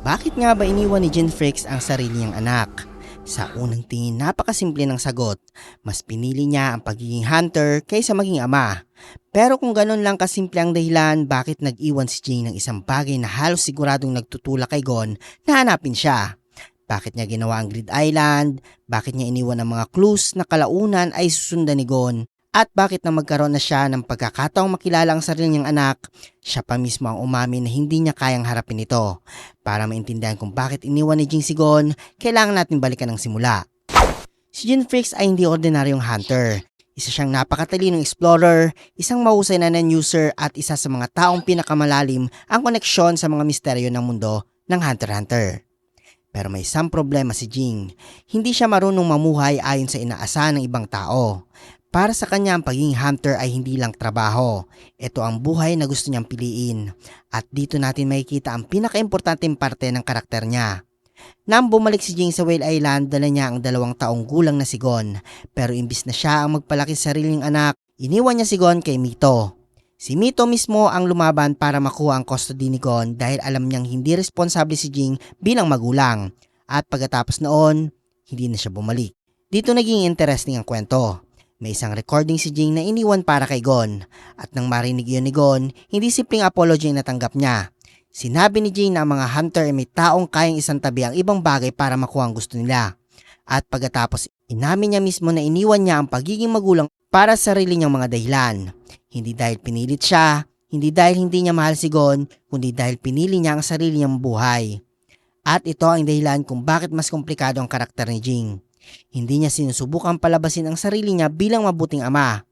Bakit nga ba iniwan ni Jean Freaks ang sarili niyang anak? Sa unang tingin, napakasimple ng sagot. Mas pinili niya ang pagiging hunter kaysa maging ama. Pero kung ganun lang kasimple ang dahilan, bakit nag-iwan si Jing ng isang bagay na halos siguradong nagtutulak kay Gon na hanapin siya? Bakit niya ginawa ang Grid Island? Bakit niya iniwan ang mga clues na kalaunan ay susundan ni Gon? At bakit na magkaroon na siya ng pagkakataong makilala ang sarili niyang anak, siya pa mismo ang umamin na hindi niya kayang harapin ito. Para maintindihan kung bakit iniwan ni Jing si Gon, kailangan natin balikan ang simula. Si Jean Freaks ay hindi ordinaryong hunter. Isa siyang napakatalinong explorer, isang mahusay na user at isa sa mga taong pinakamalalim ang koneksyon sa mga misteryo ng mundo ng Hunter x Hunter. Pero may isang problema si Jing. Hindi siya marunong mamuhay ayon sa inaasahan ng ibang tao. Para sa kanya ang pagiging hunter ay hindi lang trabaho. Ito ang buhay na gusto niyang piliin. At dito natin makikita ang pinakaimportanteng parte ng karakter niya. Nang bumalik si Jing sa Whale Island, dala niya ang 2 taong gulang na si Gon. Pero imbis na siya ang magpalaki sa sariling anak, iniwan niya si Gon kay Mito. Si Mito mismo ang lumaban para makuha ang custody ni Gon dahil alam niyang hindi responsable si Jing bilang magulang. At pagkatapos noon, hindi na siya bumalik. Dito naging interesting ang kwento. May isang recording si Jing na iniwan para kay Gon. At nang marinig yun ni Gon, hindi simpleng apology ang natanggap niya. Sinabi ni Jing na ang mga hunter ay may taong kayang isang tabi ang ibang bagay para makuha ang gusto nila. At pagkatapos, inamin niya mismo na iniwan niya ang pagiging magulang para sa sarili niyang mga dahilan. Hindi dahil pinilit siya, hindi dahil hindi niya mahal si Gon, kundi dahil pinili niya ang sarili niyang buhay. At ito ang dahilan kung bakit mas komplikado ang karakter ni Jing. Hindi niya sinusubukang palabasin ang sarili niya bilang mabuting ama.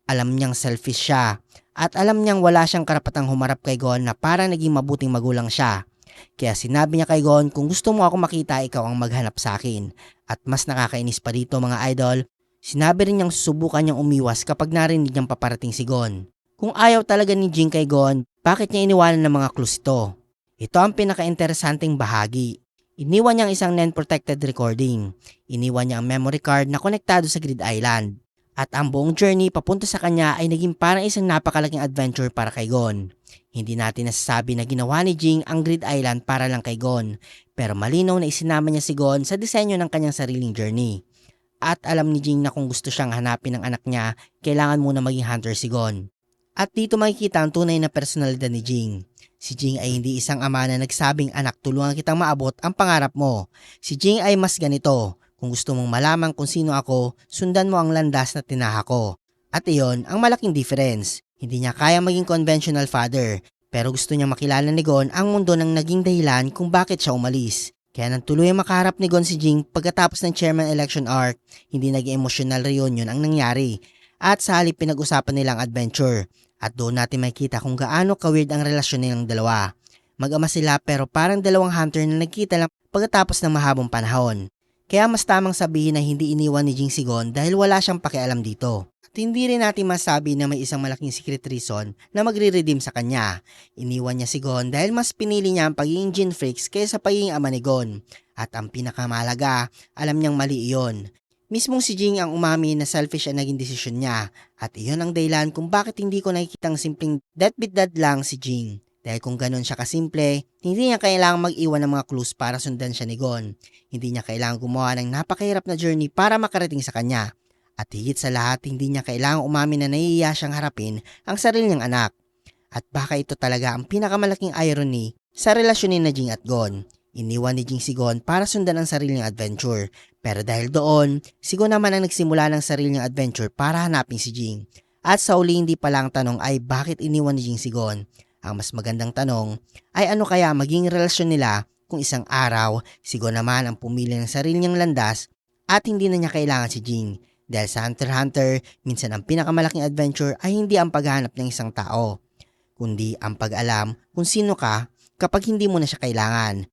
Alam niyang selfish siya at alam niyang wala siyang karapatang humarap kay Gon na para naging mabuting magulang siya. Kaya sinabi niya kay Gon, kung gusto mo ako makita, ikaw ang maghanap sa akin. At mas nakakainis pa dito mga idol, sinabi rin niyang susubukan niyang umiwas kapag narinig niyang paparating si Gon. Kung ayaw talaga ni Jing kay Gon, bakit niya iniwanan ng mga clues ito? Ito ang pinaka-interesanting bahagi. Iniwan niya ang isang non-protected recording. Iniwan niya ang memory card na konektado sa Grid Island. At ang buong journey papunta sa kanya ay naging parang isang napakalaking adventure para kay Gon. Hindi natin nasasabi na ginawa ni Jing ang Grid Island para lang kay Gon. Pero malinaw na isinama niya si Gon sa disenyo ng kanyang sariling journey. At alam ni Jing na kung gusto siyang hanapin ng anak niya, kailangan muna maging hunter si Gon. At dito makikita ang tunay na personalidad ni Jing. Si Jing ay hindi isang ama na nagsabing, anak, tulungan kitang maabot ang pangarap mo. Si Jing ay mas ganito. Kung gusto mong malaman kung sino ako, sundan mo ang landas na tinaha ko. At iyon ang malaking difference. Hindi niya kaya maging conventional father, pero gusto niya makilala ni Gon ang mundo ng naging dahilan kung bakit siya umalis. Kaya nang tuluyang makaharap ni Gon si Jing pagkatapos ng chairman election arc, hindi naging emotional reunion ang nangyari. At sa halip pinag-usapan nilang adventure. At doon natin makikita kung gaano ka-weird ang relasyon nilang dalawa. Mag-ama sila pero parang dalawang hunter na nagkita lang pagkatapos ng mahabang panahon. Kaya mas tamang sabihin na hindi iniwan ni Jing si Gon dahil wala siyang pakialam dito. At hindi rin natin masabi na may isang malaking secret reason na magre-redeem sa kanya. Iniwan niya si Gon dahil mas pinili niya ang pagiging Jean Freaks kaysa pagiging ama ni Gon. At ang pinakamahalaga, alam niyang mali iyon. Mismong si Jing ang umami na selfish ang naging desisyon niya. At iyon ang dahilan kung bakit hindi ko nakikitang simpleng deadbeat dad lang si Jing. Dahil kung ganun siya kasimple, hindi niya kailangang mag-iwan ng mga clues para sundan siya ni Gon. Hindi niya kailangang gumawa ng napakahirap na journey para makarating sa kanya. At higit sa lahat, hindi niya kailangang umamin na nahihiya siyang harapin ang sarili niyang anak. At baka ito talaga ang pinakamalaking irony sa relasyon ni Jing at Gon. Iniwan ni Jing si Gon para sundan ang sarili niyang adventure. Pero dahil doon, si Gon naman ang nagsimula ng sarili niyang adventure para hanapin si Jing. At sa uli hindi pala ang tanong ay bakit iniwan ni Jing si Gon. Ang mas magandang tanong ay ano kaya maging relasyon nila kung isang araw si Gon naman ang pumili ng sarili niyang landas at hindi na niya kailangan si Jing. Dahil sa Hunter x Hunter, minsan ang pinakamalaking adventure ay hindi ang paghahanap ng isang tao, kundi ang pag-alam kung sino ka kapag hindi mo na siya kailangan.